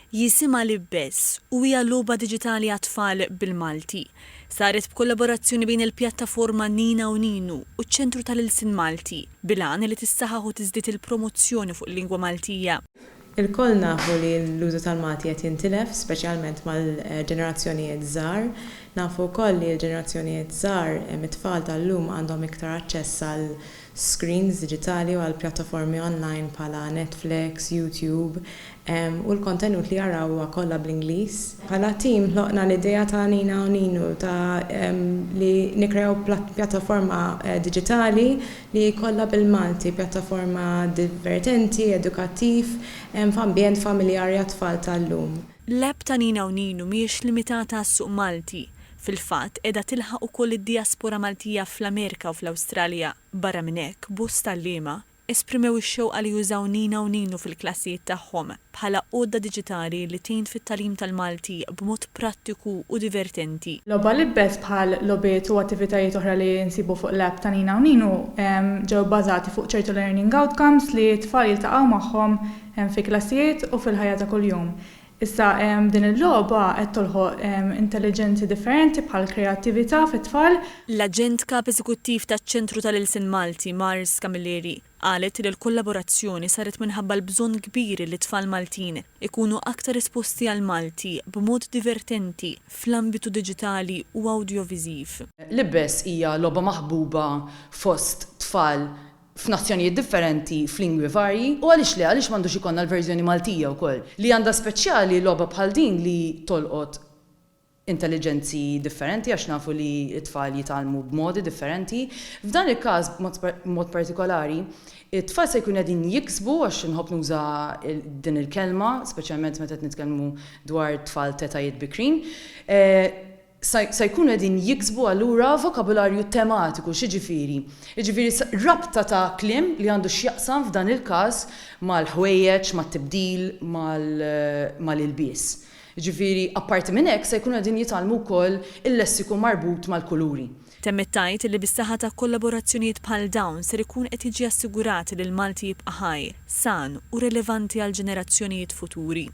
Jisimha Libbes u hija logħba diġitali għat-tfal bil-Malti. Saret b'kollaborazzjoni bejn il-pjattaforma Nina u Ninu u ċ-Ċentru tal-Ilsien Malti bil-għan li tissaħħaħ u tiżdied il-promozzjoni fuq il-lingwa Maltija. Il-koll nafu li l-użu tal-Malti qed jintilef, speċjalment mal-ġenerazzjonijiet żgħar. Nafu wkoll li l-ġenerazzjonijiet żgħar it-tfal tal-lum għandhom iktar aċċess għal screens digitali u għal pjattaformi online bħala Netflix, YouTube u l-kontenut li jaraw huwa kollha bl-Ingliż. Bħala tim ħloqna l-idea ta' Nina u Ninu ta' li nikrew pjattaforma digitali li kollha bil-Malti, pjattaforma divertenti, edukattiv, f'ambjent familjari għat-tfal tal-lum. L-app ta' Nina u Ninu mhijiex limitata għas-suq Malti. Fil-fatt qiegħda tilħaq ukoll id-diaspora Maltija fl-Amerika u fl-Awstralja. Barra minn hekk, bost tal-liema esprimew ix-xewqa li jużaw Nina u Ninu fil-klassijiet tagħhom bħala għodda diġitali li tgħin fit-tagħlim tal-Malti b'mod prattiku u divertenti. Logħba Libbes bħal logħbiet u attivitajiet oħra li nsibu fuq l-app ta' Nina u Ninu ġew bbażati fuq ċertu learning outcomes li t-tfal jiltaqgħu magħhom fi klassijiet u fil-ħajja ta' kuljum. Issa din il-logħba qed tolħoq intelligenzi differenti bħal kreattività fit-tfal. L-aġent kap eżekuttiv taċ-Ċentru tal-Ilsien Malti, Mars Camilleri, qalet li l-kollaborazzjoni saret minħabba l-bżonn kbir li tfal Maltin ikunu aktar esposti għal Malti b'mod divertenti fl-ambitu diġitali u audiovisiv. Libbes hija logħba maħbuba fost tfal f'nazzjonijiet differenti f'lingwi varji u għaliex m'għandux ikollna l-verżjoni Maltija wkoll li għandha speċjali logħba bħal din li tolqot intelligenzi differenti għax nafu li t-tfal jitalmu b'modi differenti. F'dan il-każ b'mod partikolari, it-tfal se jkunu qegħdin jiksbu għax inħobb nuża din il-kelma, speċjalment meta qed nitkellmu dwar tfal tetajiet bikrin. Se jkunu qegħdin jiksbu allura vokabularju tematiku x'jiġifieri. Jiġifieri rabta ta' kliem li għandu x'jaqsam f'dan il-każ mal-ħwejjeġ, mat-tibdil, mal-ilbies. Jiġifieri apparti minn hekk se jkunu qegħdin jitalmu wkoll il-lessiku marbut mal-kuluri. Temmet tgħid li bis-saħħa ta' kollaborazzjonijiet bħal dawn ser ikun qed jiġi assigurat li l-Malti jibqa' ħaj, san u rilevanti għal ġenerazzjonijiet futuri.